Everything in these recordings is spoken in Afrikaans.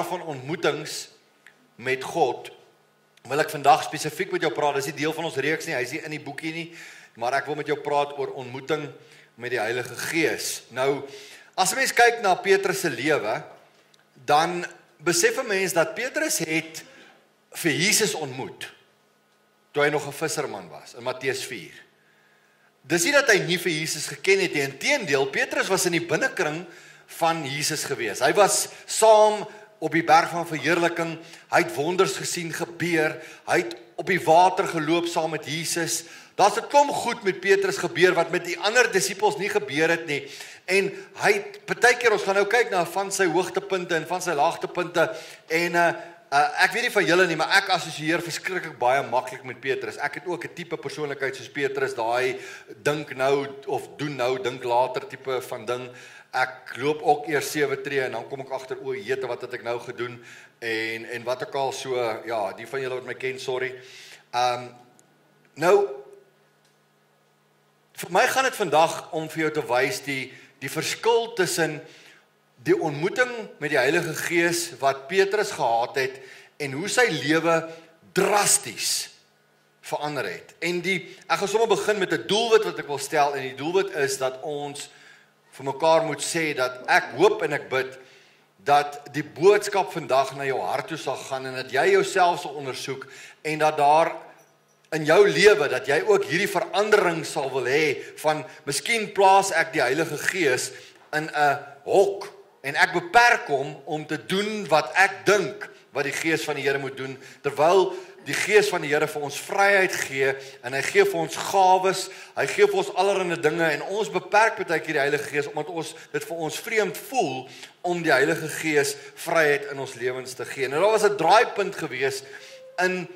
jaar van ontmoetings met God, wil ek vandag spesifiek met jou praat. Dis nie deel van ons reeks nie, hy is nie in die boekie nie, maar ek wil met jou praat oor ontmoeting met die Heilige Gees. Nou, as 'n mens kyk na Petrus se lewe, dan besef 'n mens dat Petrus het vir Jesus ontmoet, toe hy nog 'n visserman was, in Matteus 4. Dis nie dat hy nie vir Jesus geken het nie, inteendeel, Petrus was in die binnekring van Jesus gewees. Hy was saam op die berg van verheerliking, hy het wonders gesien gebeur, hy het op die water geloop saam met Jesus. Daar's 'n klomp goed met Petrus gebeur wat met die ander disippels nie gebeur het nie. En hy het partykeer, ons gaan nou kyk na van sy hoogtepunte en van sy laagtepunte, en ek weet nie van julle nie, maar ek assosieer verskriklik baie maklik met Petrus. Ek het ook 'n tipe persoonlikheid soos Petrus, daai dink nou of doen nou, dink later tipe van ding. Ek loop ook eers 7 tree en dan kom ek agter, o, jete, wat het ek nou gedoen? En wat ook al so, ja, die van julle wat my ken, sorry. Nou, vir my gaan dit vandag om vir jou te wys die verskil tussen die ontmoeting met die Heilige Gees wat Petrus gehad het en hoe sy lewe drasties verander het. En ek gaan sommer begin met 'n doelwit wat ek wil stel, en die doelwit is dat ons vir mekaar moet sê dat ek hoop en ek bid dat die boodskap vandag na jou hart toe sal gaan en dat jy jouself sal ondersoek en dat daar in jou lewe, dat jy ook hierdie verandering sal wil hê van, miskien plaas ek die Heilige Gees in 'n hok en ek beperk hom om te doen wat ek dink wat die Gees van die Here moet doen, terwyl die Gees van die Here vir ons vryheid gee en hy gee vir ons gawes, hy gee vir ons allerlei dinge en ons beperk partykeer die Heilige Gees omdat ons dit vir ons vreemd voel om die Heilige Gees vryheid in ons lewens te gee. Nou daar was 'n draaipunt gewees in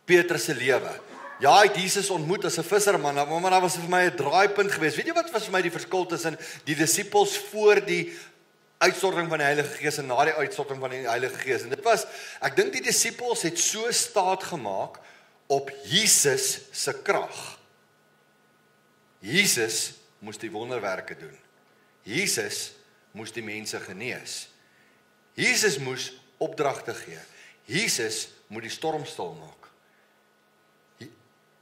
Petrus se lewe. Ja, hy het Jesus ontmoet as 'n visserman, maar daar was vir my 'n draaipunt gewees. Weet jy wat was vir my die verskil tussen die disippels voor die uitstorting van die Heilige Gees en na die uitstorting van die Heilige Gees? En dit was, ek dink die disippels het so staat gemaak op Jesus se krag. Jesus moes die wonderwerke doen. Jesus moes die mense genees. Jesus moes opdragte gee. Jesus moet die storm stil maak.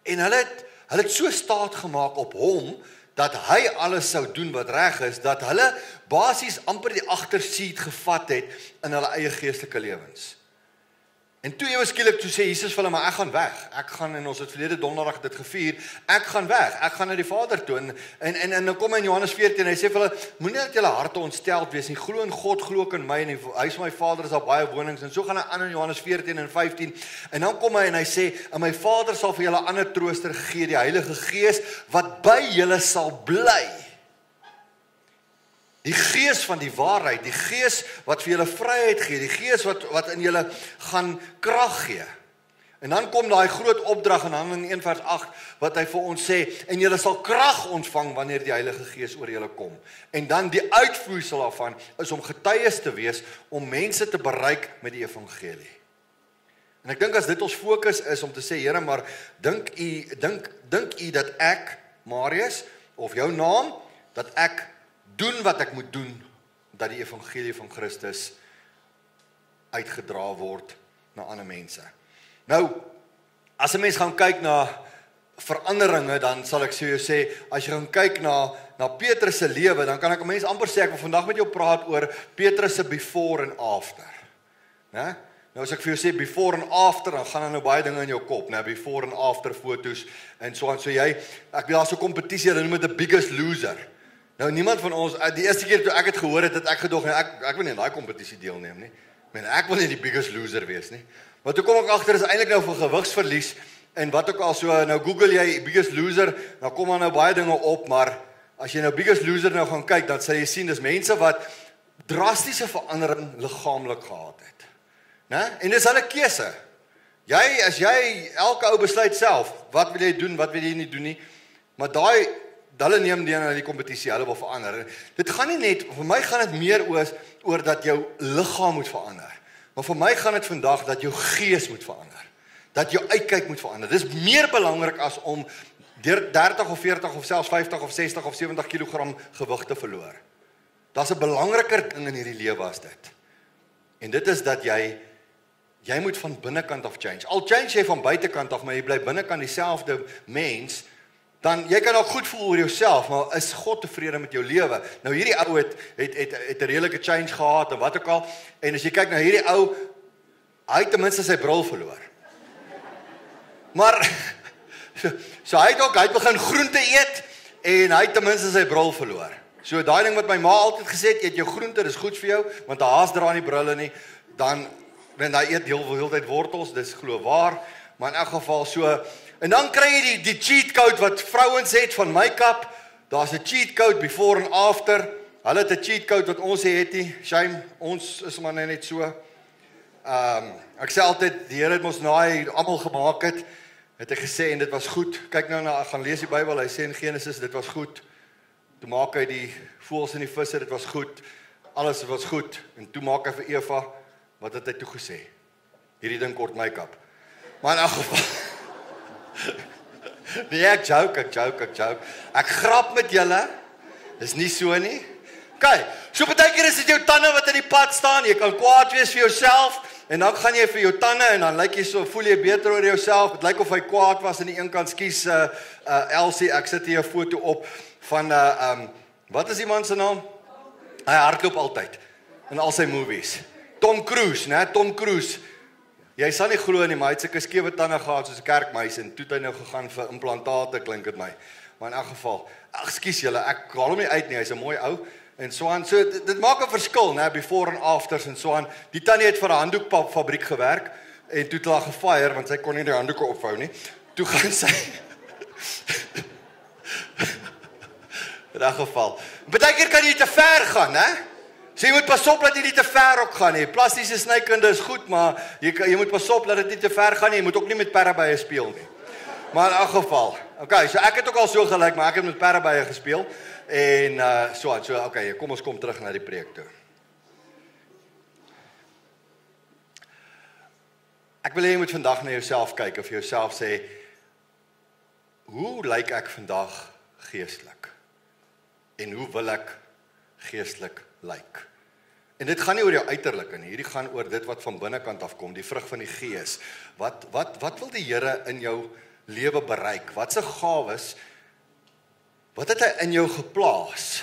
En hulle het so staat gemaak op hom, dat hy alles sou doen wat reg is, dat hulle basies amper die agterseat gevat het in hulle eie geestelike lewens. En toe ewe skielik, toe sê Jesus vir hulle, maar ek gaan weg. Ek gaan, en ons het verlede donderdag dit gevier, ek gaan weg, ek gaan na die Vader toe. En dan kom hy in Johannes 14, en hy sê vir hulle, moenie dat julle harte ontsteld wees nie, glo in God, glo ook in my, en die huis van my Vader is daar baie wonings, en so gaan hy aan in Johannes 14 en 15, en dan kom hy en hy sê, en my Vader sal vir julle ander trooster gee, die Heilige Gees, wat by julle sal bly. Die Gees van die waarheid, die Gees wat vir julle vryheid gee, die Gees wat in julle gaan krag gee. En dan kom daai groot opdrag in Handelinge 1 vers 8, wat hy vir ons sê, en julle sal krag ontvang wanneer die Heilige Gees oor julle kom. En dan die uitvloeisel daarvan is om getuies te wees, om mense te bereik met die evangelie. En ek dink as dit ons fokus is om te sê, Here, maar dink u dat ek, Marius, of jou naam, dat ek doen wat ek moet doen, dat die evangelie van Christus uitgedra word na ander mense. Nou, as 'n mens gaan kyk na veranderinge, dan sal ek sê, as jy gaan kyk na Petrus se lewe, dan kan ek 'n mens amper sê, ek wil vandag met jou praat oor Petrus se before en after. Né? Nou as ek vir jou sê before en after, dan gaan daar nou baie dinge in jou kop, né? Before en after foto's en so aan. So jy, ek weet daar so 'n kompetisie, hulle noem dit the biggest loser. Nou niemand van ons, die eerste keer toe ek het gehoor het ek gedoog, ek wil nie in daai kompetisie deelneem nie. Ek wil nie die biggest loser wees nie. Maar toe kom ek agter, is eintlik nou vir gewigsverlies, en wat ook al, so nou Google jy biggest loser, dan kom daar nou baie dinge op, maar as jy nou biggest loser nou gaan kyk, dan sal jy sien, dis mense wat drastiese verandering liggaamlik gehad het. Né? En dis hulle keuse. As jy, elke ou besluit self, wat wil jy doen, wat wil jy nie doen nie, maar hulle neem deel aan die kompetisie, hulle wil verander. Dit gaan nie net, vir my gaan dit meer oor dat jou liggaam moet verander. Maar vir my gaan dit vandag dat jou gees moet verander. Dat jou uitkyk moet verander. Dit is meer belangrik as om 30 of 40 of selfs 50 of 60 of 70 kilogram gewig te verloor. Daar's 'n belangriker ding in hierdie lewe as dit. En dit is dat jy moet van binnekant af change. Al change jy van buitekant af, maar jy bly binnekant dieselfde mens, dan jy kan ook goed voel oor jouself, maar is God tevrede met jou lewe? Nou hierdie ou het 'n redelike change gehad en wat ook al. En as jy kyk na hierdie ou, hy het ten minste sy bril verloor. Maar so hy het begin groente eet en hy het ten minste sy bril verloor. So daai ding wat my ma altyd gesê het, eet jou groente, dis goed vir jou, want 'n haas dra nie brille nie. Dan hy eet heeltyd wortels, dis glo waar, maar in elk geval so. En dan kry jy die cheat code wat vrouens het van make-up. Daar's 'n cheat code before and after. Hulle het 'n cheat code wat ons het nie. Shame, ons is maar net so. Ek sê altyd die Here het ons naai almal gemaak het hy gesê en dit was goed. Kyk nou na, gaan lees die Bybel, hy sê in Genesis dit was goed. Toe maak hy die voëls en die visse, dit was goed. Alles was goed. En toe maak hy vir Eva, wat het hy toe gesê? Hierdie ding kort make-up. Maar in elk geval nee, ek joke. Ek grap met julle. Dis nie so nie. Okay, so partykeer is dit jou tande wat in die pad staan. Jy kan kwaad wees vir jouself en dan gaan jy vir jou tande en dan lyk jy so, voel jy beter oor jouself. Dit lyk of hy kwaad was aan die een kant. Skus Elsie, ek sit hier 'n foto op van wat is die man se naam? Hy hardloop altyd in al sy movies. Tom Cruise, né? Tom Cruise. Jy sal nie glo nie, maar hy het sulke skewe tande gehad soos 'n kerkmeis en toe het hy nou gegaan vir implantate, klink dit my. Maar in elk geval, ekskuus julle, ek haal hom nie uit nie, hy's 'n mooi ou en so aan. So dit maak 'n verskil, né, before and afters en so aan. Die tannie het vir 'n handdoekfabriek gewerk en toe het hulle gefire want sy kon nie die handdoeke opvou nie. Toe gaan sy in 'n geval. Partykeer kan jy te ver gaan, né? So jy moet pas op dat jy nie te ver ook gaan nie. Plastiese snykunde is goed, maar jy moet pas op dat dit nie te ver gaan nie. Jy moet ook nie met perdebye speel nie. Maar in 'n geval. Okay, so ek het ook al so gelyk, maar ek het met perdebye gespeel en so, okay, kom ons kom terug na die preek toe. Ek wil hê jy moet vandag na jouself kyk of jouself sê, hoe lyk ek vandag geestelik? En hoe wil ek geestelik lyk? En dit gaan nie oor jou uiterlike nie, hierdie gaan oor dit wat van binnekant af kom, die vrug van die Gees. Wat wil die Here in jou lewe bereik? Wat se gawes, wat het hy in jou geplaas?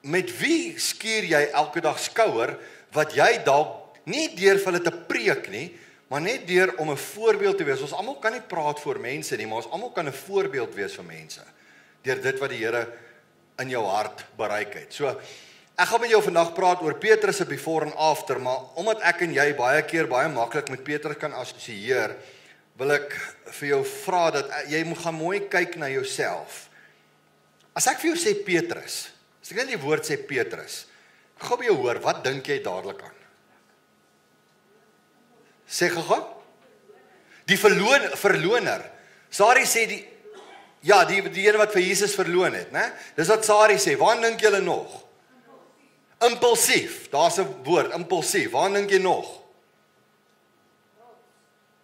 Met wie skuur jy elke dag skouer, wat jy dalk nie deur vir hulle te preek nie, maar net deur om 'n voorbeeld te wees. Ons almal kan nie praat voor mense nie, maar ons almal kan 'n voorbeeld wees vir mense, deur dit wat die Here in jou hart bereik het. So, ek gaan met jou vandag praat oor Petrus se before en after, maar omdat ek en jy baie keer baie maklik met Petrus kan assosieer, wil ek vir jou vra dat jy moet gaan mooi kyk na jouself. As ek vir jou sê Petrus, as ek net die woord sê Petrus, ek gaan by jou hoor, wat dink jy dadelik aan? Sê gou. Die verloner. Sari sê die een wat vir Jesus verloon het, né? Dis wat Sari sê. Waar dink julle nog? Impulsief. Daar's 'n woord, impulsief. Waar dink jy nog?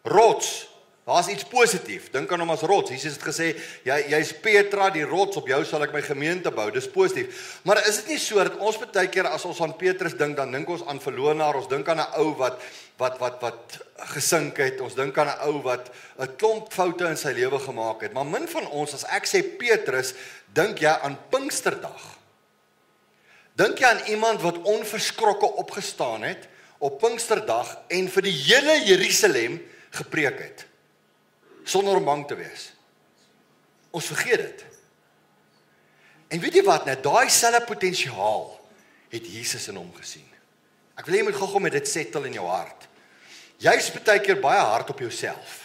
Rots. Daar's iets positief. Dink aan hom as rots. Jesus het gesê, jy's Petra, die rots, op jou sal ek my gemeente bou. Dis positief. Maar is dit nie so dat ons baie keer as ons aan Petrus dink, dan dink ons aan verlonaar, ons dink aan 'n ou wat gesink het, ons dink aan 'n ou wat 'n klomp foute in sy lewe gemaak het. Maar min van ons, as ek sê Petrus, dink jy aan Pinksterdag. Dink jy aan iemand wat onverskrokke opgestaan het op Pinksterdag en vir die hele Jerusalem gepreek het, sonder om bang te wees. Ons vergeet dit. En weet jy wat, net daai selfe potensiaal het Jesus in hom gesien. Ek wil jy moet gou met dit settle in jou hart. Jy's baie keer baie hard op jouself.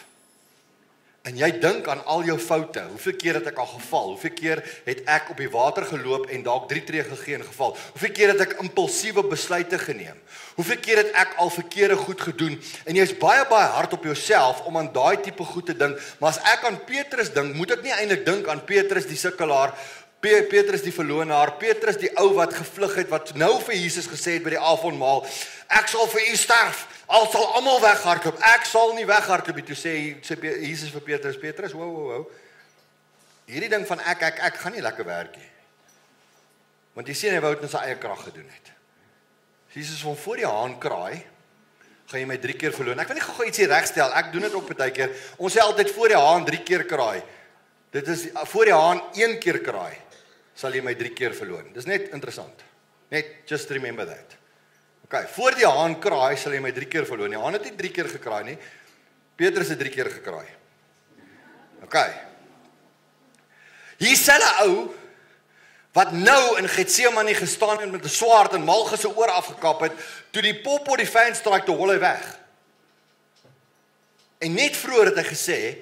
En jy dink aan al jou foute. Hoeveel keer het ek al geval? Hoeveel keer het ek op die water geloop en dalk 3 tree gegee en geval? Hoeveel keer het ek impulsiewe besluite geneem? Hoeveel keer het ek al verkeerde goed gedoen? En jy's baie hard op jouself om aan daai tipe goed te dink. Maar as ek aan Petrus dink, moet ek nie eintlik dink aan Petrus die sukkelaar, Petrus die verlonaar, Petrus die ou wat gevlug het, wat nou vir Jesus gesê het by die avondmaal, ek sal vir u sterf, al sal almal weghardloop, ek sal nie weghardloop nie. Toe sê Jesus vir Petrus, wow, hierdie ding van ek gaan nie lekker werk nie. Want jy sien hy wou dit in sy eie krag gedoen het. Jesus van voor die haan kraai, gaan jy my 3 keer verloon. Ek wil nie gou ietsie regstel, ek doen dit ook baie keer. Ons sê altyd voor die haan 3 keer kraai. Dit is voor die haan 1 keer kraai, sal jy my 3 keer verloon. Dis net interessant. Net just remember that. Okay, voor die haan kraai sal jy my 3 keer verloon. Die haan het nie 3 keer gekraai nie. Petrus het 3 keer gekraai. Okay. Hier sê 'n ou wat nou in Getsemane gestaan het met 'n swaard en Malchus se oor afgekap het, toe die Popo die venster te hol hy weg. En net vroeër het hy gesê,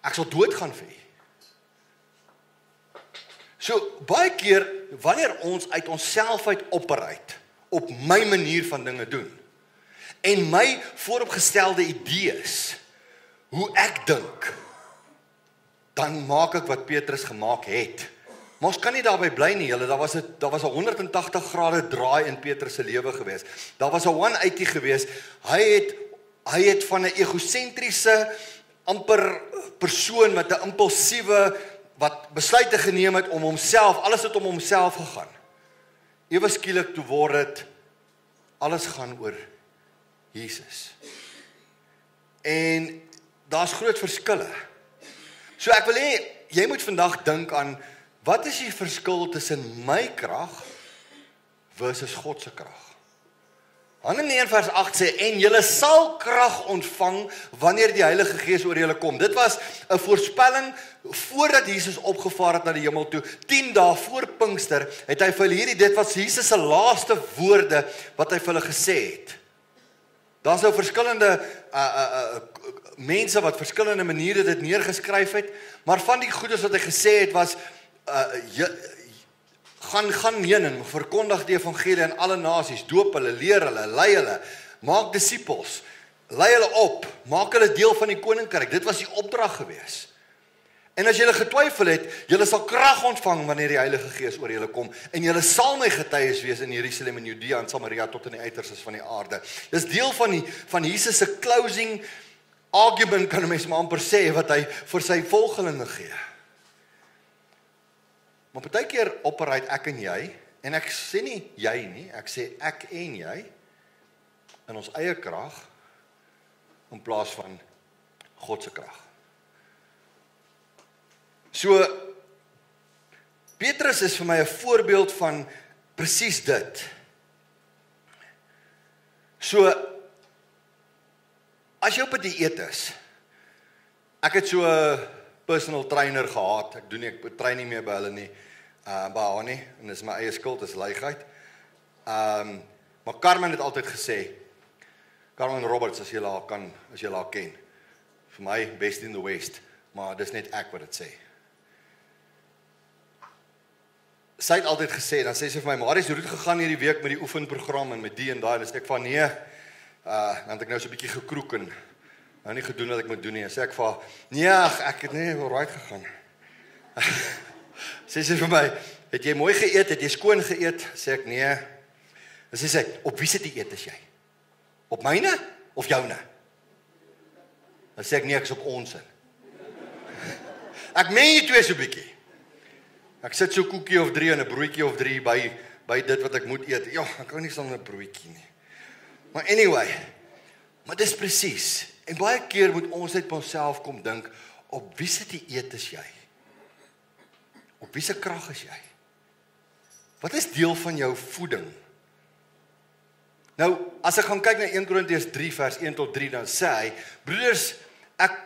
ek sal doodgaan vir u. So, baie keer, wanneer ons uit onsself uit operate, op my manier van dinge doen, en my vooropgestelde idees, hoe ek dink, dan maak ek wat Petrus gemaak het. Maar ons kan nie daarby bly nie, julle, daar was 'n 180 grade draai in Petrus se lewe gewees. Daar was 'n 180 gewees. Hy het van 'n egosentriese, amper persoon met 'n impulsiewe, wat besluite geneem het om homself, alles het om homself gegaan. Ewe skielik toe word dit, alles gaan oor Jesus. En daar's groot verskille. So ek wil hê, jy moet vandag dink aan, wat is die verskil tussen my krag versus God se krag? Handelinge 1 vers 8 sê, en julle sal krag ontvang wanneer die Heilige Gees oor julle kom. Dit was 'n voorspelling voordat Jesus opgevaar het na die hemel toe. 10 dae voor Pinkster het hy vir hulle dit was Jesus se laaste woorde wat hy vir hulle gesê het. Daar's nou verskillende mense wat verskillende maniere dit neergeskryf het, maar van die goedes wat hy gesê het was, gaan heen en verkondig die evangelie aan alle nasies, doop hulle, leer hulle, lei hulle, maak disippels, lei hulle op, maak hulle deel van die koninkryk. Dit was die opdrag gewees. En as julle getwyfel het, julle sal krag ontvang wanneer die Heilige Gees oor julle kom, en julle sal my getuies wees in Jerusalem en Judea en Samaria tot in die uiterstes van die aarde. Dis deel van Jesus se closing argument, kan 'n mens maar amper sê, wat hy vir sy volgelinge gee. Maar partykeer operate ek en jy, en ek sê nie jy nie, ek sê ek en jy, in ons eie krag, in plaas van God se krag. So, Petrus is vir my 'n voorbeeld van presies dit. So, as jy op 'n dieet is, ek het so 'n personal trainer gehad, ek train nie meer by hulle nie, by haar nie, en dis my eie skuld, dis leigheid. Maar Carmen het altyd gesê, Carmen Roberts, as jy haar ken, vir my best in the West, maar dis net ek wat dit sê. Sy het altyd gesê, dan sê sy vir my, Marius, hoe het gegaan hierdie week met die oefenprogram en met die en daai, en dan sê ek van nee, dan het ek nou so 'n bietjie gekroek en nou nie gedoen wat ek moet doen nie, en sê ek vir haar, nee, ek het nie alright gegaan. Sê sy vir my, het jy mooi geëet, het jy skoon geëet? Sê ek, nee. Dan sê sy, op wie se dieet is jy? Op myne of joune? Dan sê ek, nee, ek is op ons in. Ek meen jy twee so bietjie. Ek sit so 'n koekie of 3 en 'n broodjie of 3 by dit wat ek moet eet. Ja, ek kan nie sonder 'n broodjie nie. Maar anyway, maar dis presies. En baie keer moet ons net by onsself kom dink, op wie se dieet is jy? Op wie se krag is jy? Wat is deel van jou voeding? Nou, as ek gaan kyk na 1 Korintiërs 3 vers 1 tot 3, dan sê hy, broeders, ek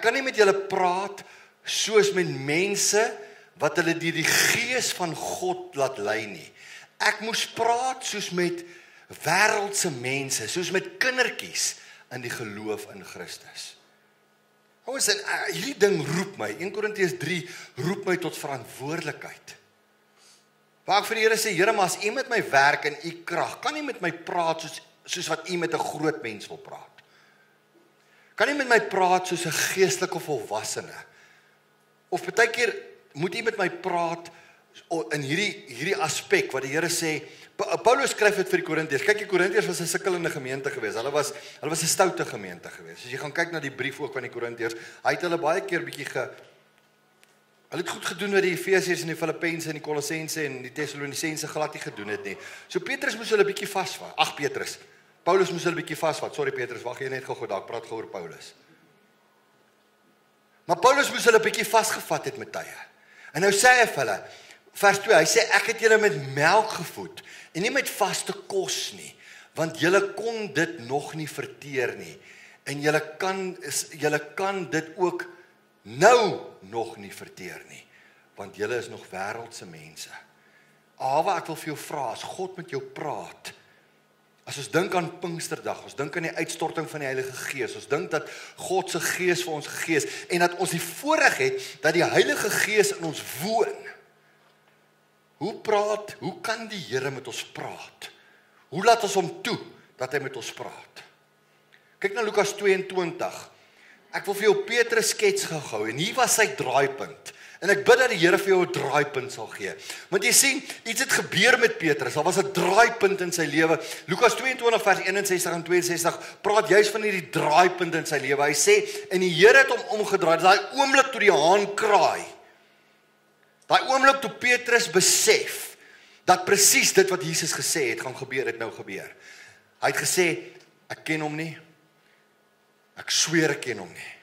kan nie met julle praat soos met mense wat hulle deur die Gees van God laat lei nie. Ek moes praat soos met wêreldse mense, soos met kindertjies in die geloof in Christus. Ouens, hierdie ding roep my, 1 Korintiërs 3 roep my tot verantwoordelikheid. Waar ek vir die Here sê, Here, maar as U met my werk in U krag, kan U met my praat soos wat U met 'n groot mens wil praat. Kan U met my praat soos 'n geestelike volwassene? Of baie keer moet U met my praat in hierdie aspek wat die Here sê. Paulus skryf dit vir die Korintiërs. Kyk, die Korintiërs was 'n sukkelende gemeente geweest. Hulle was 'n stoute gemeente geweest. As jy gaan kyk na die brief ook van die Korintiërs, hy het hulle baie keer bietjie Hulle het goed gedoen wat die Efesiërs en die Filippense en die Kolossense en die Tessalonisense glad nie gedoen het nie. So Petrus moes hulle 'n bietjie vasvat. Paulus moes hulle 'n bietjie vasvat. Sorry Petrus, wag jy net gou, daar praat gou oor Paulus. Maar Paulus moes hulle 'n bietjie vasgevat het met tye. En nou sê hy vir hulle, vers 2, hy sê ek het julle met melk gevoed en nie met vaste kos nie, want julle kon dit nog nie verteer nie. En julle kan dit ook nou nog nie verteer nie, want julle is nog wêreldse mense. Wat ek wil vir jou vra, as God met jou praat, as ons dink aan Pinksterdag, ons dink aan die uitstorting van die Heilige Gees, ons dink dat God se Gees vir ons gegee is, en dat ons die voorreg het, dat die Heilige Gees in ons woon. Hoe kan die Here met ons praat? Hoe laat ons hom toe, dat hy met ons praat? Kyk na Lukas 22, ek wil vir jou Petrus skets gehou, en hier was sy draaipunt, en ek bid dat die Here vir jou 'n draaipunt sal gee, want jy sien, iets het gebeur met Petrus, daar was 'n draaipunt in sy lewe. Lukas 22 vers 61 en 62 praat juist van hierdie draaipunt in sy lewe. Hy sê, en die Here het hom omgedraai, daai oomblik toe die haan kraai, daai oomblik toe Petrus besef, dat presies dit wat Jesus gesê het, gaan gebeur, het nou gebeur. Hy het gesê, ek ken hom nie, ek sweer ek ken hom nie.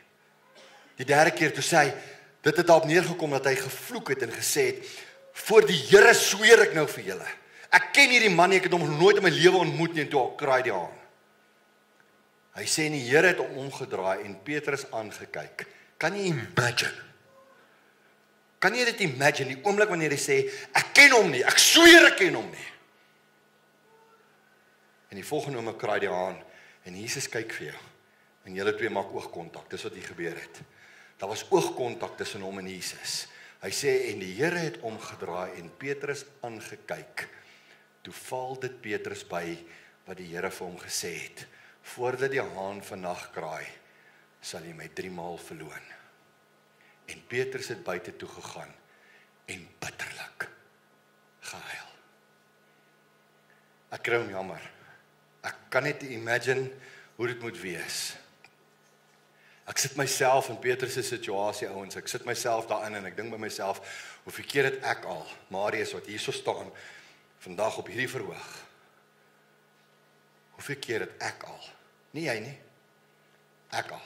Die derde keer toe sê hy, dit het daarop neergekom dat hy gevloek het en gesê het, voor die Here sweer ek nou vir julle. Ek ken hierdie man nie, ek het hom nooit in my lewe ontmoet nie, en toe al kraai die haan. Hy sê, en die Here het hom omgedraai en Petrus aangekyk. Kan jy imagine? Kan jy dit imagine, die oomblik wanneer hy sê, ek ken hom nie, ek sweer ek ken hom nie. En die volgende oomblik kraai die haan, en Jesus kyk vir jou. En julle twee maak oogkontak, dis wat hier gebeur het. Daar was oogkontak tussen hom en Jesus. Hy sê, en die Here het omgedraai en Petrus aangekyk. Toe val dit Petrus by wat die Here vir hom gesê het. Voordat die haan vannag kraai, sal jy my 3 maal verloon. En Petrus het buite toe gegaan en bitterlik gehuil. Ek kry hom jammer. Ek kan net imagine hoe dit moet wees. Ek sit myself in Petrus se situasie, ouens, ek sit myself daarin en ek dink by myself, hoeveel keer het ek al, Marius wat hierso staan, vandag op hierdie verhoog, hoeveel keer het ek al, nie jy nie, ek al,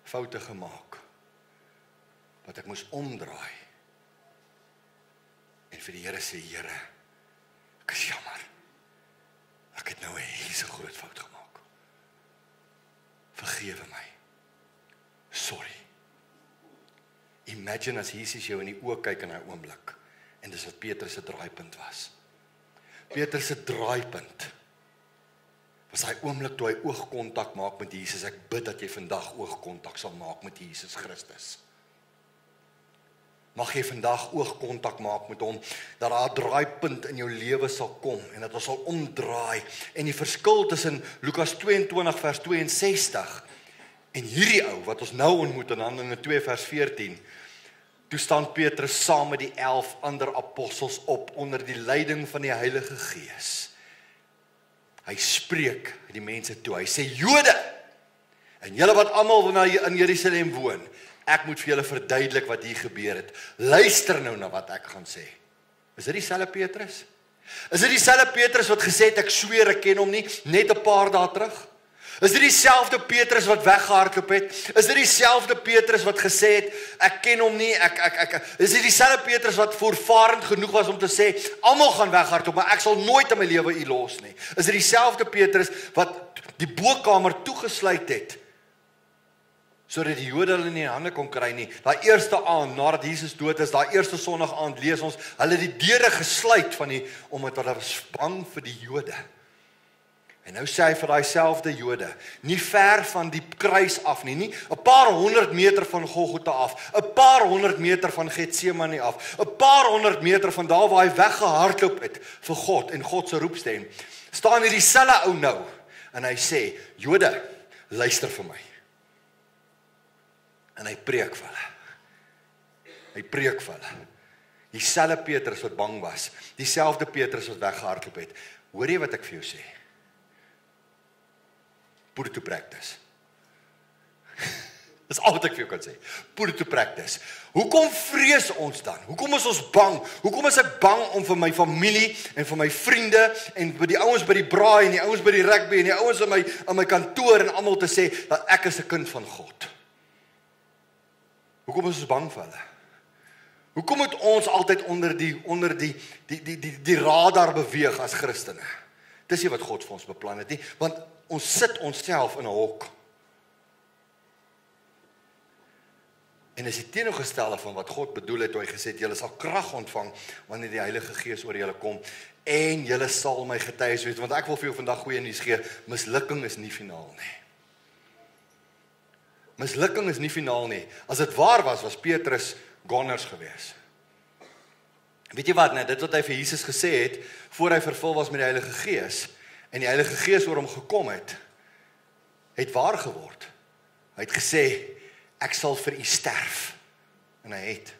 foute gemaak, wat ek moes omdraai, en vir die Here sê, Here, ek is jammer, ek het nou 'n hierdie groot fout gemaak. Vergewe my. Sorry. Imagine as Jesus jou in die oë kyk in 'n oomblik, en dis wat Petrus se draaipunt was. Petrus se draaipunt was hy oomblik toe hy oogkontak maak met Jesus. Ek bid dat jy vandag oogkontak sal maak met Jesus Christus. Mag jy vandag oogkontak maak met hom, dat daar 'n draaipunt in jou lewe sal kom, en dat ons sal omdraai, en die verskil tussen Lukas 22 vers 62, en hierdie ou, wat ons nou ontmoet in Handelinge 2 vers 14, toe staan Petrus saam met die 11 ander apostels op, onder die leiding van die Heilige Gees. Hy spreek die mense toe, hy sê, Jode, en julle wat almal in Jerusalem woon, ek moet vir julle verduidelik wat hier gebeur het. Luister nou na wat ek gaan sê. Is dit dieselfde Petrus? Is dit dieselfde Petrus wat gesê het, ek sweer ek ken hom nie, net 'n paar dae terug? Is dit dieselfde Petrus wat weggehardloop het? Is dit dieselfde Petrus wat gesê het, ek ken hom nie, is dit dieselfde Petrus wat voorvarend genoeg was om te sê, almal gaan weghardloop, maar ek sal nooit in my lewe u los nie? Is dit dieselfde Petrus wat die bokamer toegesluit het, sodat die Jode hulle nie in hande kon kry nie? Daai eerste aand, nadat Jesus dood is, daai eerste Sondag aand, lees ons, hulle die deure gesluit omdat hulle was bang vir die Jode. En nou sê hy vir daai selfde Jode, nie ver van die kruis af nie, 'n paar 100 meter van Golgotha af, 'n paar 100 meter van Getsemane af, 'n paar 100 meter van daar waar hy weggehardloop het vir God en God se roepstem, staan hierdie selfe ou nou, en hy sê, Jode, luister vir my. En hy preek vir hulle. Dieselfde Petrus wat bang was, dieselfde Petrus wat weggehardloop het. Hoor jy wat ek vir jou sê? Put it to practice. Dis al wat ek vir jou kan sê. Put it to practice. Hoekom vrees ons dan? Hoekom is ons bang? Hoekom is ek bang om vir my familie en vir my vriende en vir die ouens by die braai en die ouens by die rugby en die ouens in my kantoor en almal te sê dat ek is 'n kind van God? Hoekom is ons bang vir hulle? Hoekom moet ons altyd onder die radar beweeg as Christene? Dis nie wat God vir ons beplan het nie, want ons sit onsself in 'n hok. En is die teenoorgestelde van wat God bedoel het toe hy gesê het, julle sal krag ontvang wanneer die Heilige Gees oor julle kom en julle sal my getuies wees, want ek wil vir jou vandag goeie nuus gee, mislukking is nie finaal nie. Mislukking is nie finaal nie. As dit waar was Petrus goners gewees. Weet jy wat, dit wat hy vir Jesus gesê het, voor hy vervul was met die Heilige Gees, en die Heilige Gees oor hom gekom het waar geword. Hy het gesê, ek sal vir u sterf. En hy het.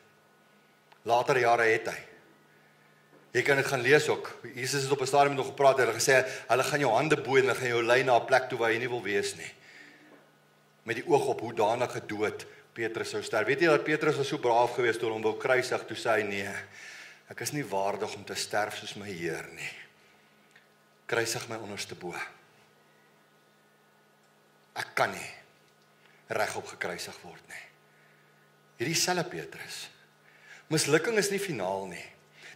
Later jare het hy. Jy kan dit gaan lees ook. Jesus het op 'n stadium nog gepraat, hy het gesê, hulle gaan jou hande boei en hulle gaan jou lei na 'n plek toe waar jy nie wil wees nie. Met die oog op hoe danige dood Petrus sou sterf. Weet jy dat Petrus was so braaf gewees toe hom wou kruisig, toe sê hy, nee, ek is nie waardig om te sterf soos my Heer nie. Kruisig my onderste bo. Ek kan nie regop gekruisig word nie. Hierdie selfe Petrus. Mislukking is nie finaal nie.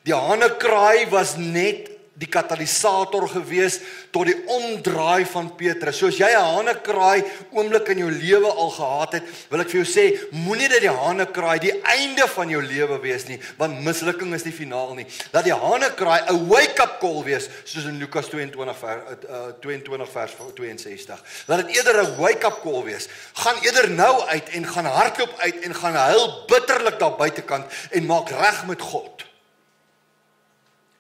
Die hanekraai was net die katalisator gewees tot die omdraai van Petrus. Soos jy 'n hanekraai oomblik in jou lewe al gehad het, wil ek vir jou sê, moenie dat die hanekraai die einde van jou lewe wees nie, want mislukking is nie finaal nie. Laat die hanekraai 'n wake-up call wees, soos in Lukas 22 vers 62. Laat dit eerder 'n wake-up call wees. Gaan eerder nou uit en gaan hardloop uit en gaan huil bitterlik daar buitekant en maak reg met God.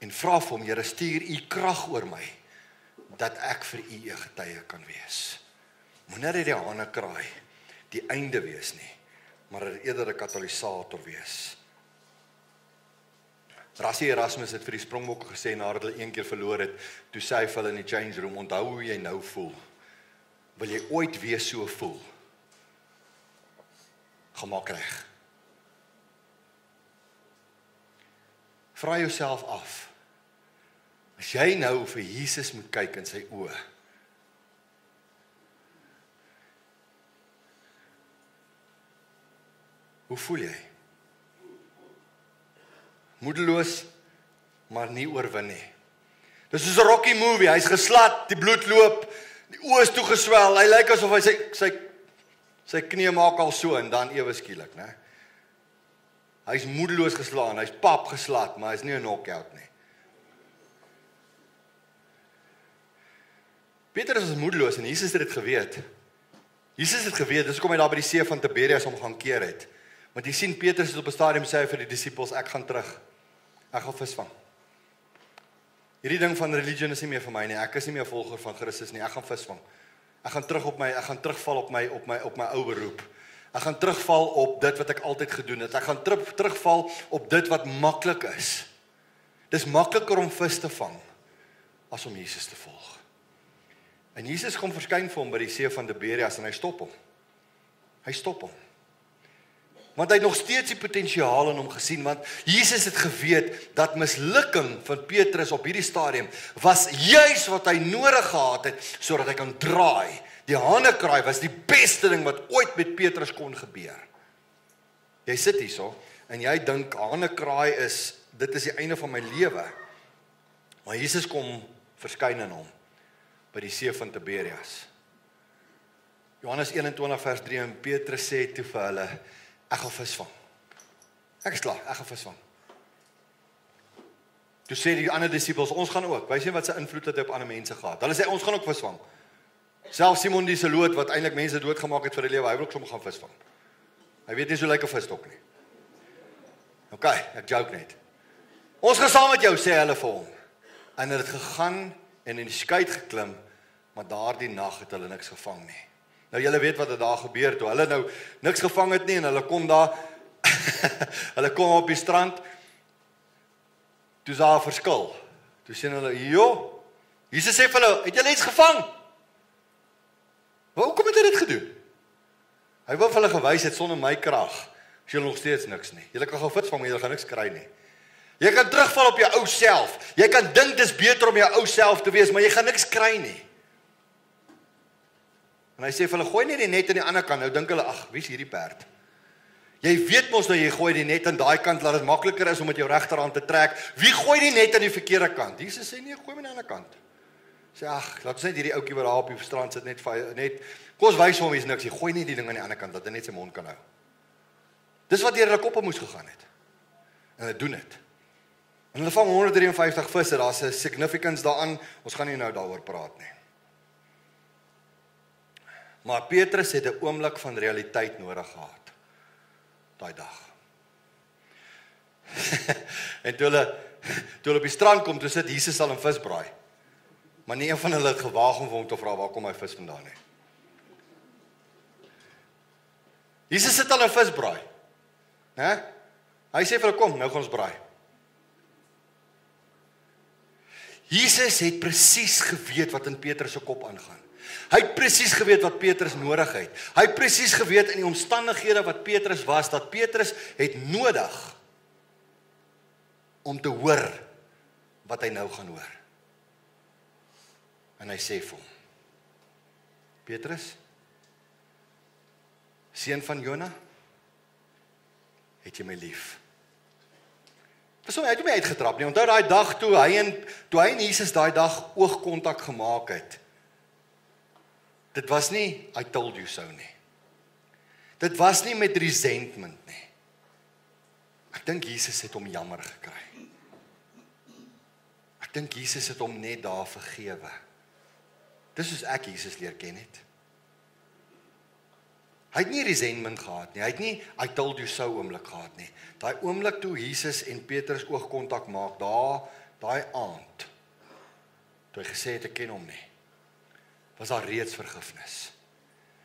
En vra vir hom, Here, stuur u krag oor my, dat ek vir u 'n getuie kan wees. Moenie dat die hanekraai die einde wees nie, maar dat eerder 'n katalisator wees. Rassie Erasmus het vir die Springbokke gesê, nadat hulle een keer verloor het, toe sê hy vir hulle in die change room, onthou hoe jy nou voel. Wil jy ooit weer so voel? Gemaak reg. Vra jouself af, as jy nou vir Jesus moet kyk in sy oë, hoe voel jy? Moedeloos, maar nie oorwin nie. Dis soos 'n Rocky movie, hy's geslat, die bloed loop, die oë is toegeswel, hy lyk asof hy sy knie maak al so, en dan ewe skielik, né? Hy's moedeloos geslaan, hy's pap geslat, maar hy's nie 'n knockout nie. Petrus was moedeloos en Jesus het dit geweet. Jesus het geweet, dis hoekom hy daar by die see van Tiberias hom gaan keer het. Want jy sien, Petrus het op 'n stadium sê vir die disippels, ek gaan terug. Ek gaan visvang. Hierdie ding van religion is nie meer vir my nie. Ek is nie meer volger van Christus nie. Ek gaan visvang. Ek gaan terugval op my ou beroep. Ek gaan terugval op dit wat ek altyd gedoen het. Ek gaan terugval op dit wat maklik is. Dis makliker om vis te vang as om Jesus te volg. En Jesus kom verskyn vir hom by die see van Tiberias en hy stop hom. Hy stop hom. Want hy het nog steeds die potensiaal in hom gesien, want Jesus het geweet dat mislukking van Petrus op hierdie stadium was juis wat hy nodig gehad het, sodat hy kan draai. Die hanekraai was die beste ding wat ooit met Petrus kon gebeur. Jy sit hierso, en jy dink, hanekraai dit is die einde van my lewe. Maar Jesus kom verskyn in hom, by die see van Tiberias. Johannes 21 vers 3, en Petrus sê toe vir hulle, ek gaan visvang. Ek is klaar, ek gaan visvang. Toe sê die ander disippels, ons gaan ook. Wys jy wat sy invloed het op ander mense gehad. Hulle sê, ons gaan ook visvang. Selfs Simon die Zeloot, wat eintlik mense doodgemaak het vir die lewe, hy wil ook sommer gaan visvang. Hy weet nie so lyk 'n visstok nie. OK, ek joke net. Ons gaan saam met jou, sê hulle vir hom. En hulle het gegaan en in die skei geklim, maar daardie nag het hulle niks gevang nie. Nou julle weet wat het daar gebeur toe. Hulle nou niks gevang het nie en hulle kom daar hulle kom op die strand. Toe is daar 'n verskil. Toe sê hulle, "Jo, Jesus sê vir hulle, het julle iets gevang?" Hoekom het hy dit gedoen? Hy wil vir hulle gewys het sonder my krag, is julle nog steeds niks nie. Julle kan gou vis vang, maar julle gaan niks kry nie. Jy kan terugval op jou ou self. Jy kan dink dis beter om jou ou self te wees, maar jy gaan niks kry nie. En hy sê vir hulle, gooi net die net aan die ander kant. Nou dink hulle, ag, wie is hierdie perd? Jy weet mos nou jy gooi die net aan daai kant, laat dit makliker is om met jou regterhand te trek. Wie gooi die net aan die verkeerde kant? Jesus sê nee, gooi my aan die ander kant. Sê ag, laat ons net hierdie ouetjie wat daar op die strand sit net kom ons wys hom hier's niks. Jy gooi net die ding aan die ander kant dat hy net sy mond kan hou. Dis wat deur hulle koppe moes gegaan het. En hulle doen dit. En hulle vang 153 visse, daar's 'n significance daaraan. Ons gaan nie nou daaroor praat nie. Maar Petrus het 'n oomblik van realiteit nodig gehad. Daai dag. En toe hulle op die strand kom, toe sit Jesus al in visbraai. Maar nie een van hulle het gewaag om vir hom te vra waar kom hy vis vandaan nie. Jesus sit al in visbraai. Né? Hy sê vir hulle kom, nou gaan ons braai. Jesus het presies geweet wat in Petrus se kop aangaan. Hy het presies geweet wat Petrus nodig het. Hy het presies geweet in die omstandighede wat Petrus was, dat Petrus het nodig om te hoor wat hy nou gaan hoor. En hy sê vir hom, Petrus, seun van Jona, het jy my lief? Hy het hom nie uitgetrap nie. Onthou daai dag toe hy en Jesus daai dag oogkontak gemaak het. Dit was nie, I told you so nie. Dit was nie met resentment nie. Ek dink Jesus het hom jammer gekry. Ek dink Jesus het hom net daar vergewe. Dis soos ek Jesus leer ken het. Hy het nie resentment gehad nie. Hy het nie I told you so oomblik gehad nie. Daai oomblik toe Jesus en Petrus oogkontak maak, daai aand, toe hy gesê het ek ken hom nie, was daar reeds vergifnis.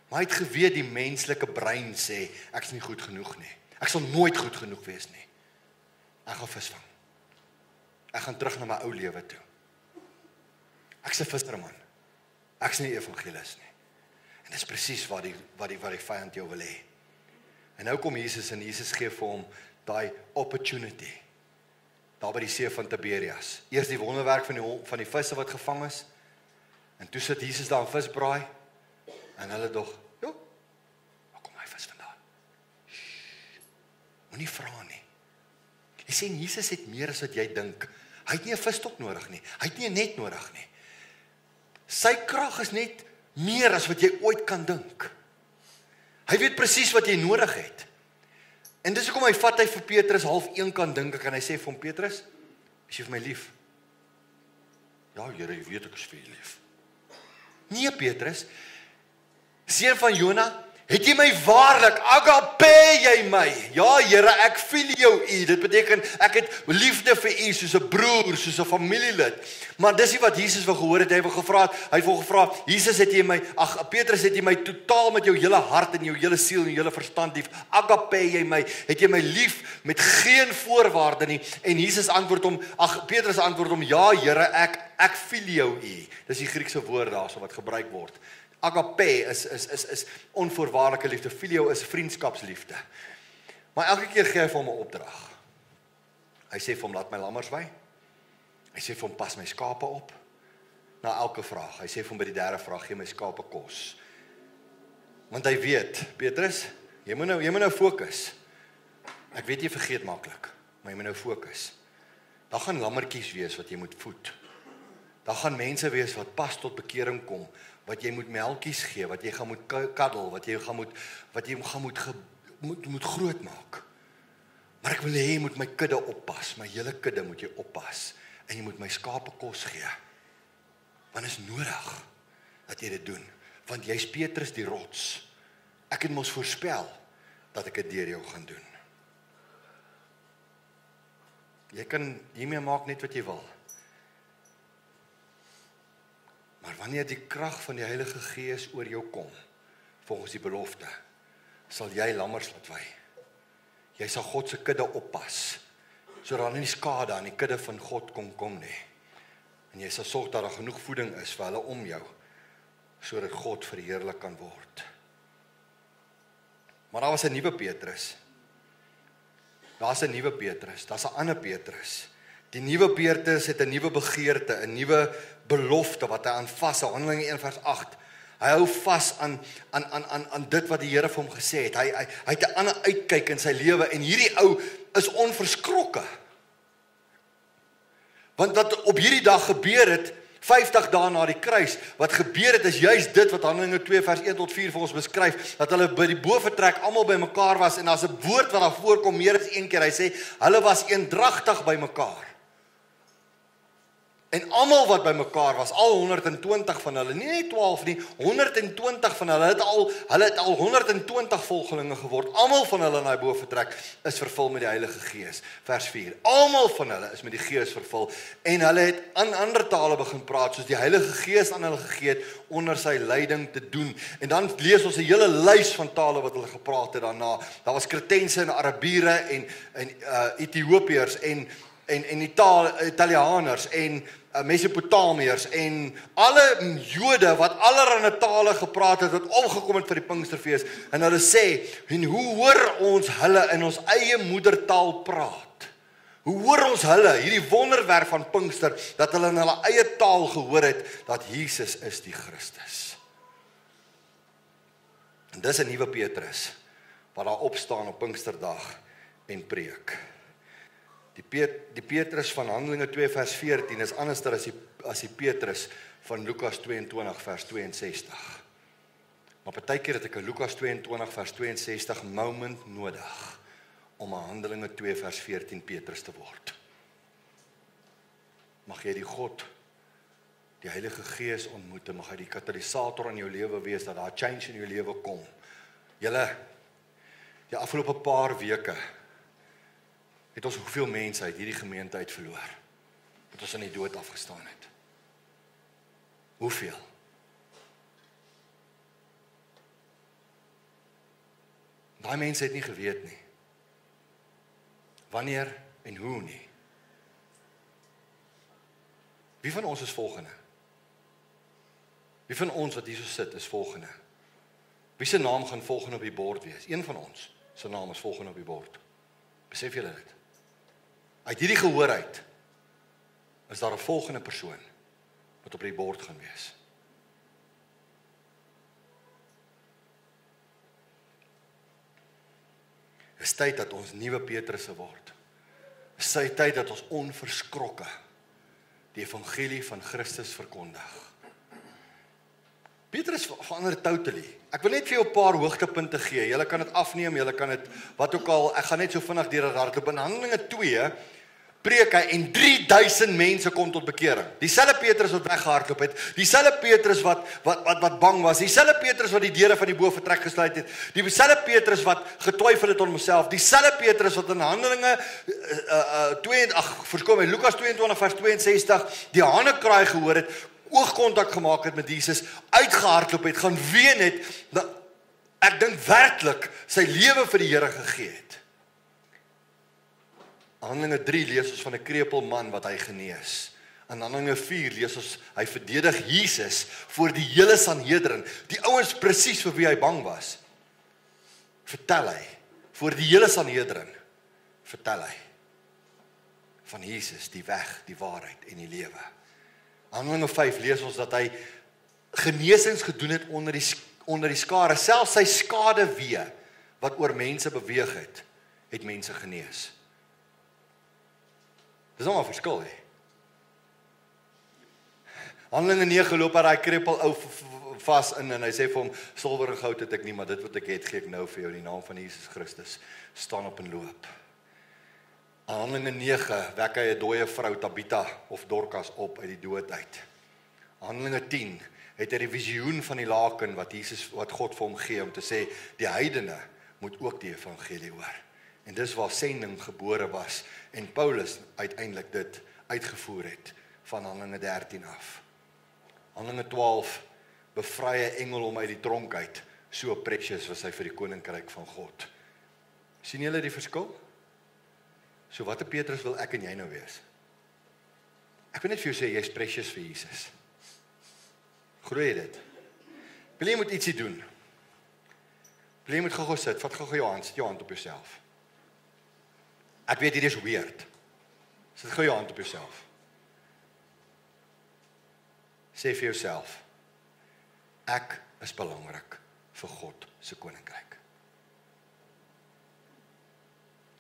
Maar hy het geweet die menslike brein sê ek's nie goed genoeg nie. Ek sal nooit goed genoeg wees nie. Ek gaan visvang. Ek gaan terug na my ou lewe toe. Ek's 'n visserman. Ek's nie 'n evangelis nie. En dis presies wat die vyand jou wil hê. En nou kom Jesus en Jesus gee vir hom daai opportunity. Daar by die see van Tiberias. Eers die wonderwerk van die visse wat gevang is. En toe sit Jesus daar in visbraai. En hulle dog, "Jo, waar kom hy vis vandaan?" Moenie vra nie. Jy sien Jesus het meer as wat jy dink. Hy het nie 'n visstok nodig nie. Hy het nie 'n net nodig nie. Sy krag is net meer as wat jy ooit kan dink. Hy weet presies wat jy nodig het. En dis hoekom hy vir Petrus half een kan dink en hy sê vir hom, Petrus, is jy vir my lief? Ja, Here, jy weet ek is vir jou lief. Nee, Petrus, seun van Jona, het jy my waarlik, agape jy my? Ja, Here, ek filio u. Dit beteken ek het liefde vir u soos 'n broer, soos 'n familielid. Maar dis nie wat Jesus wil gehoor het. Hy het gevra, Jesus, het jy my, Petrus, het jy my totaal met jou hele hart en jou hele siel en jou hele verstand lief? Agape jy my? Het jy my lief met geen voorwaarde nie? En Jesus antwoord hom, Petrus antwoord hom, ja, Here, ek filio u. Dis die Griekse woord daarso wat gebruik word. Agape is onvoorwaardelike liefde. Filio is vriendskapsliefde. Maar elke keer gee hy vir hom 'n opdrag. Hy sê vir hom, laat my lammers wei. Hy sê vir hom, pas my skape op. Na elke vraag. Hy sê vir hom by die derde vraag, gee my skape kos. Want hy weet, Petrus, jy moet nou fokus. Ek weet jy vergeet maklik, maar jy moet nou fokus. Daar gaan lammertjies wees wat jy moet voed. Daar gaan mense wees wat pas tot bekering kom, wat jy moet melkies gee, wat jy gaan moet kaddel, wat jy gaan moet groot maak. Maar ek wil hê jy moet my kudde oppas, my hele kudde moet jy oppas, en jy moet my skape kos gee. Want is nodig dat jy dit doen, want jy's Petrus die rots. Ek het mos voorspel dat ek dit deur jou gaan doen. Jy kan hiermee maak net wat jy wil. Maar wanneer die krag van die Heilige Gees oor jou kom, volgens die belofte, sal jy lammers laat wei. Jy sal God se kudde oppas, sodat nie skade aan die kudde van God kom nie. En jy sal sorg dat daar genoeg voeding is vir hulle om jou, sodat God verheerlik kan word. Maar daar was 'n nuwe Petrus. Daar's 'n nuwe Petrus, daar's 'n ander Petrus. Die nuwe Petrus het 'n nuwe begeerte, 'n nuwe belofte wat hy aan vashou. Handelinge 1:8. Hy hou vas aan dit wat die Here vir hom gesê het. Hy het 'n ander uitkyk in sy lewe en hierdie ou is onverskrokke. Want wat op hierdie dag gebeur het, 50 dae na die kruis, wat gebeur het is juist dit wat Handelinge 2 vers 1 tot 4 vir ons beskryf, dat hulle by die bovertrek almal by mekaar was en daar's 'n woord wat daar voorkom meer as een keer. Hy sê hulle was eendragtig by mekaar. En almal wat by mekaar was, al 120 van hulle, nie net 12 nie, 120 van hulle het al 120 volgelinge geword. Almal van hulle in daai bovertrek is vervul met die Heilige Gees. Vers 4. Almal van hulle is met die Gees vervul en hulle het aan ander tale begin praat soos die Heilige Gees aan hulle gegee het onder sy leiding te doen. En dan lees ons 'n hele lys van tale wat hulle gepraat het daarna. Daar was Kretense en Arabiere en Ethiopiërs en Italianers en Mesopotamiërs en alle Jode wat allerlei tale gepraat het, wat opgekom het vir die Pinksterfees. En hulle sê, en hoe hoor ons hulle in ons eie moedertaal praat? Hoe hoor ons hulle, hierdie wonderwerk van Pinkster, dat hulle in hulle eie taal gehoor het, dat Jesus is die Christus. En dis 'n nuwe Petrus, wat daar opstaan op Pinksterdag en preek. Die Petrus van Handelinge 2 vers 14 is anders as die Petrus van Lukas 22 vers 62. Maar partykeer het ek 'n Lukas 22 vers 62 moment nodig om 'n Handelinge 2 vers 14 Petrus te word. Mag jy die God, die Heilige Gees ontmoet, mag hy die katalisator in jou lewe wees, dat daar change in jou lewe kom. Julle, die afgelope paar weke, het ons hoeveel mense uit hierdie gemeente uit verloor, wat ons in die dood afgestaan het. Hoeveel? Daai mense het nie geweet nie. Wanneer en hoe nie. Wie van ons is volgende? Wie van ons wat hier so sit is volgende? Wie se naam gaan volgende op die bord wees? Een van ons se naam is volgende op die bord. Besef julle dit? Uit hierdie gehoor uit, is daar 'n volgende persoon wat op die bord gaan wees. Is tyd dat ons nuwe Petrusse word. Is tyd dat ons onverskrokke die evangelie van Christus verkondig. Petrus verander totally. Ek wil net vir jou 'n paar hoogtepunte gee. Julle kan dit afneem, julle kan dit wat ook al. Ek gaan net so vinnig deur dit hardloop. In Handelinge 2 preek hy en 3000 mense kom tot bekering. Dieselfde Petrus wat weggehardloop het, dieselfde Petrus wat bang was, dieselfde Petrus wat die deure van die bovertrek gesluit het, dieselfde Petrus wat getwyfel het aan homself, dieselfde Petrus wat in Handelinge Lukas 22 vers 62 die hanekraai gehoor het, oogkontak gemaak het met Jesus, uitgehardloop het, gaan ween het, ek dink werklik sy lewe vir die Here gegee het. Handelinge 3 lees ons van 'n krepeel man wat hy genees. In Handelinge 4 lees ons, hy verdedig Jesus voor die hele Sanhedrin, die ouens presies vir wie hy bang was. Vertel hy, voor die hele Sanhedrin, vertel hy van Jesus, die weg, die waarheid en die lewe. Handelinge 5 lees ons dat hy genesings gedoen het onder die skare, selfs sy skaduwee wat oor mense beweeg het mense genees. Dis nog 'n verskil, hè. Handelinge 9 loop hy daai krepeel ou vas in en hy sê vir hom, silwer en goud het ek nie, maar dit wat ek het, gee ek nou vir jou in die naam van Jesus Christus. Staan op en loop. Handelinge 9 wek hy 'n dooie vrou Tabitha of Dorcas op uit die dood uit. Handelinge 10 het hy die visioen van die laken wat God vir hom gee om te sê die heidene moet ook die evangelie hoor. En dis waar sending gebore was en Paulus uiteindelik dit uitgevoer het van Handelinge 13 af. Handelinge 12 bevry 'n engel hom uit die tronk uit. So precious was hy vir die koninkryk van God. Sien julle die verskil? So wat 'n Petrus wil ek en jy nou wees? Ek wil net vir jou sê, jy's precious vir Jesus. Glo jy dit? Wil jy moet ietsie doen? Jy moet gou sit, vat gou jou hand, sit jou hand op jouself. Ek weet hierdie is weird. Sit gou jou hand op jouself. Sê vir jouself, ek is belangrik vir God se koninkryk.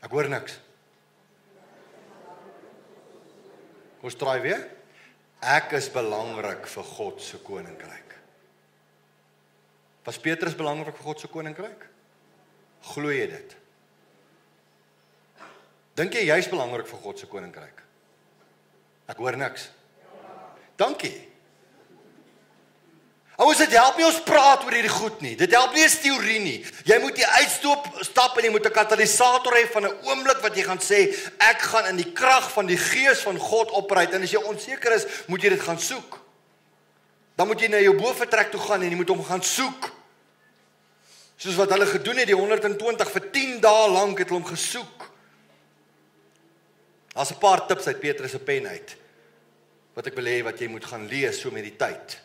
Ek hoor niks. Kom ons draai weer. Ek is belangrik vir God se koninkryk. Was Petrus belangrik vir God se koninkryk? Glo jy dit? Dink jy jy's belangrik vir God se koninkryk? Ek hoor niks. Dankie. Ouers, dit help nie ons praat oor hierdie goed nie. Dit help nie as teorie nie. Jy moet die stap en jy moet 'n katalisator hê van 'n oomblik wat jy gaan sê, ek gaan in die krag van die Gees van God opryd. En as jy onseker is, moet jy dit gaan soek. Dan moet jy na jou bovertrek toe gaan en jy moet hom gaan soek. Soos wat hulle gedoen het, die 120 vir 10 dae lank het hulle hom gesoek. Daar's 'n paar tips uit Petrus se pen uit, wat ek wil hê wat jy moet gaan lees so met die tyd.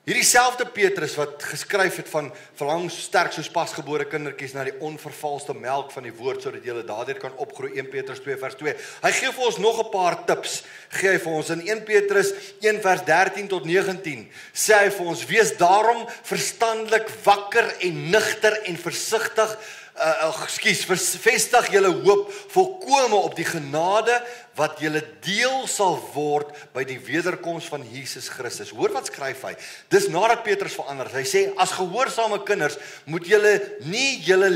Hierdie selfde Petrus wat geskryf het van verlang sterk soos pasgebore kindertjies na die onvervalste melk van die woord, sodat julle daardeur kan opgroei, 1 Petrus 2 vers 2. Hy gee vir ons nog 'n paar tips, gee hy vir ons in 1 Petrus 1 vers 13 tot 19, sê hy vir ons, wees daarom verstandelik, wakker en nigter en versigtig, vestig julle hoop volkome op die genade wat julle deel sal word by die wederkoms van Jesus Christus. Hoor wat skryf hy? Dis nadat Petrus verander. Hy sê, as gehoorsame kinders moet julle nie julle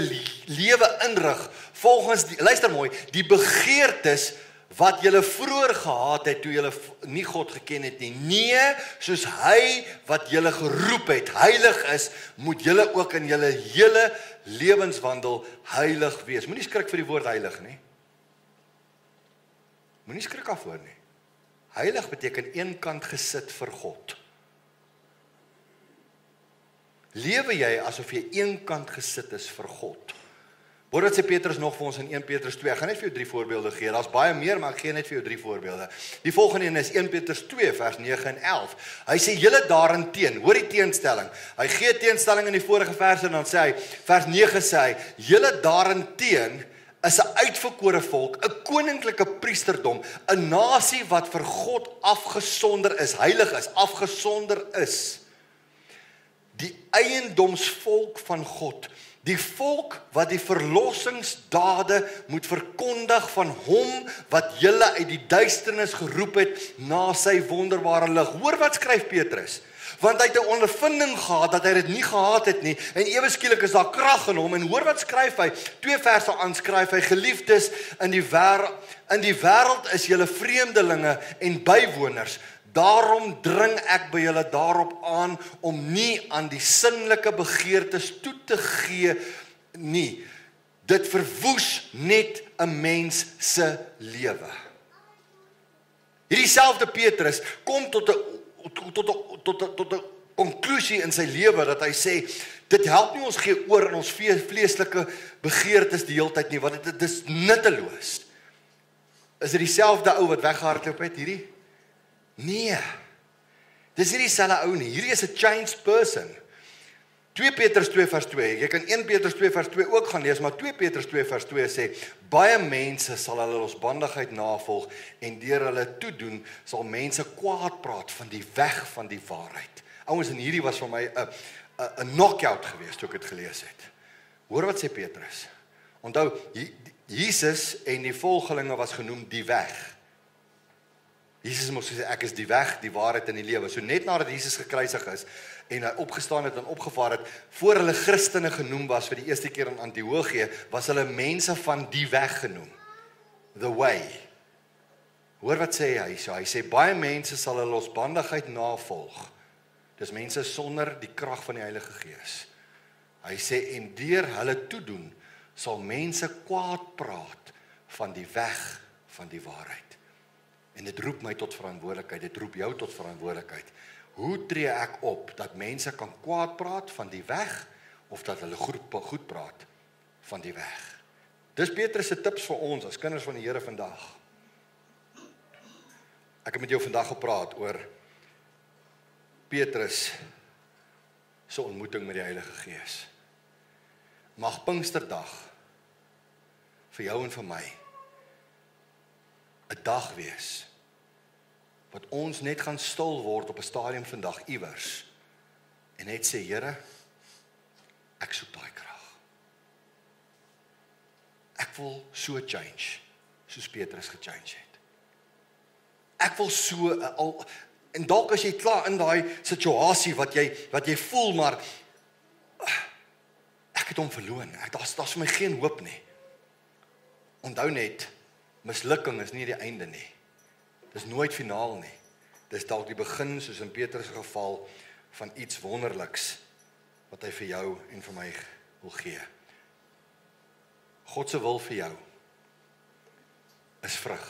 lewe inrig volgens luister mooi, die begeertes wat julle vroeër gehad het toe julle nie God geken het nie. Nee, soos hy wat julle geroep het, heilig is, moet julle ook in julle hele lewenswandel heilig wees. Moenie skrik vir die woord heilig nie. Moenie skrik daarvoor nie. Heilig beteken eenkant gesit vir God. Lewe jy asof jy eenkant gesit is vir God? Hoor wat sê Petrus nog vir ons in 1 Petrus 2. Ek gaan net vir jou 3 voorbeelde gee. Daar's baie meer, maar ek gee net vir jou 3 voorbeelde. Die volgende een is 1 Petrus 2 vers 9 en 11. Hy sê julle daarin teen. Hoor die teenstelling. Hy gee teenstelling in die vorige verse en dan sê hy vers 9 sê hy julle daarin teen is 'n uitverkore volk, 'n koninklike priesterdom, 'n nasie wat vir God afgesonder is, heilig is, afgesonder is. Die eiendomsvolk van God. Die volk wat die verlossingsdade moet verkondig van hom wat julle uit die duisternis geroep het na sy wonderbare lig. Hoor wat skryf Petrus? Want hy het 'n ondervinding gehad dat hy dit nie gehad het nie en ewe skielik is daar krag in hom en hoor wat skryf hy? 2 verse aanskryf hy, geliefdes, in die wêreld is julle vreemdelinge en bywoners. Daarom dring ek by julle daarop aan om nie aan die sinnelike begeertes toe te gee nie. Dit verwoes net 'n mens se lewe. Hierdie selfde Petrus kom tot 'n konklusie in sy lewe dat hy sê, dit help nie ons gee oor in ons vleeslike begeertes die hele tyd nie, want dit is nutteloos. Is dit dieselfde ou wat weggehardloop het hierdie? Nee, dis nie dieselfde ou nie, hierdie is 'n changed person. 2 Petrus 2 vers 2, jy kan 1 Petrus 2 vers 2 ook gaan lees, maar 2 Petrus 2 vers 2 sê, baie mense sal hulle losbandigheid navolg en deur hulle toedoen sal mense kwaad praat van die weg van die waarheid. Ouens, en hierdie was vir my 'n knockout geweest toe ek dit gelees het. Hoor wat sê Petrus? Onthou, Jesus en die volgelinge was genoem die weg. Jesus moes sê, ek is die weg, die waarheid en die lewe. So net nadat Jesus gekruisig is en hy opgestaan het en opgevaar het, voor hulle Christene genoem was vir die eerste keer in Antiochië, was hulle mense van die weg genoem. The way. Hoor wat sê hy? So hy sê, baie mense sal hulle losbandigheid navolg. Dis mense sonder die krag van die Heilige Gees. Hy sê, en deur hulle toedoen, sal mense kwaad praat van die weg van die waarheid. En dit roep my tot verantwoordelikheid, dit roep jou tot verantwoordelikheid. Hoe tree ek op dat mense kan kwaad praat van die weg, of dat hulle goed praat van die weg? Dis Petrus se tips vir ons as kinders van die Here vandag. Ek het met jou vandag gepraat oor Petrus se ontmoeting met die Heilige Gees. mag Pinksterdag vir jou en vir my 'n dag wees wat ons net gaan stil word op 'n stadium vandag iewers en net sê, Here, ek soek daai krag. Ek wil so change soos Petrus gechange het. Ek wil so en dalk as jy klaar in daai situasie wat jy voel, maar ek het hom verloor. Daar's vir my geen hoop nie. Onthou net, mislukking is nie die einde nie. Dis nooit finaal nie. Dis dalk die begin, soos in Petrus geval, van iets wonderliks wat hy vir jou en vir my wil gee. God se wil vir jou is vrug.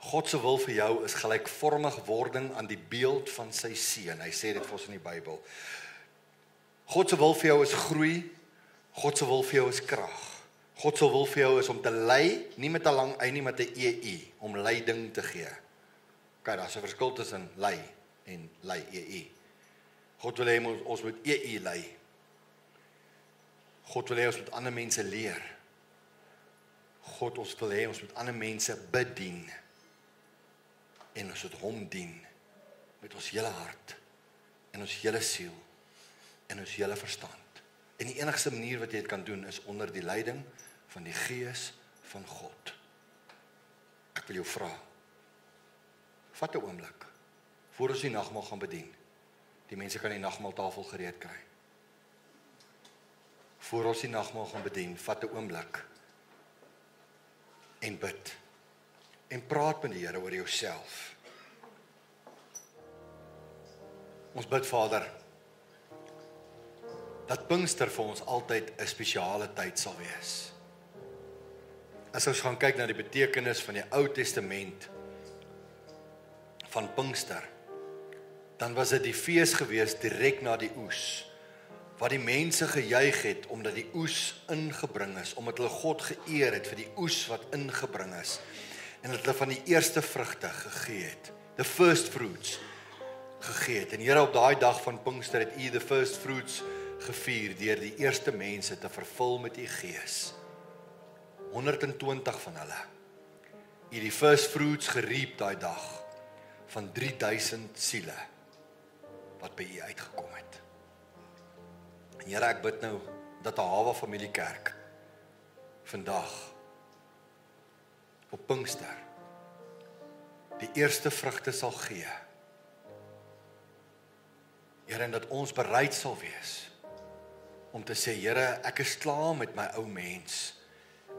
God se wil vir jou is gelykvormig wording aan die beeld van sy seun. Hy sê dit vir ons in die Bybel. God se wil vir jou is groei. God se wil vir jou is krag. God se wil vir jou is om te lei, nie met 'n lang y nie, met 'n EI, om leiding te gee. Kyk, daar's 'n verskil tussen lei en lei, EI. God wil hê ons moet EI lei. God wil hê ons moet ander mense leer. God wil hê ons moet ander mense bedien. En ons moet hom dien met ons hele hart en ons hele siel en ons hele verstand. En die enigste manier wat jy dit kan doen is onder die leiding van die Gees van God. Ek wil jou vra, vat 'n oomblik voor ons die nagmaal gaan bedien. Die mense kan die nagmaaltafel gereed kry. Voor ons die nagmaal gaan bedien, vat 'n oomblik en bid. En praat met die Here oor jouself. Ons bid, Vader, dat Pinkster vir ons altyd 'n spesiale tyd sal wees. As ons gaan kyk na die betekenis van die Ou Testament van Pinkster, dan was dit die fees gewees direk na die oes, wat die mense gejuig het omdat die oes ingebring is, omdat hulle God geëer het vir die oes wat ingebring is, en dat hulle van die eerste vrugte gegee het, the first fruits gegee het. En Here, op daai dag van Pinkster het U the first fruits gevier deur die eerste mense te vervul met U Gees. 120 van hulle. U die first fruits gereap daai dag van 3000 siele wat by U uitgekom het. En Here, ek bid nou dat die Hawa Familiekerk vandag op Pinkster die eerste vrugte sal gee. Here, en dat ons bereid sal wees om te sê, Here, ek is klaar met my ou mens.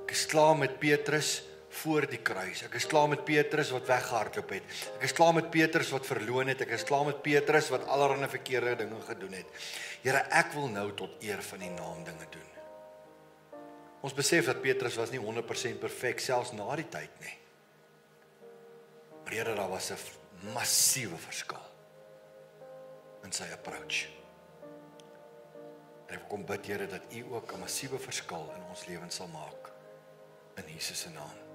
Ek is klaar met Petrus voor die kruis. Ek is klaar met Petrus wat weggehardloop het. Ek is klaar met Petrus wat verloon het. Ek is klaar met Petrus wat allerlei verkeerde dinge gedoen het. Here, ek wil nou tot eer van die naam dinge doen. Ons besef dat Petrus was nie 100% perfek, selfs na die tyd nie. Maar Here, daar was 'n massiewe verskil in sy approach. En ek kom bid, Here, dat U ook 'n massiewe verskil in ons lewens sal maak. In Jesus se naam.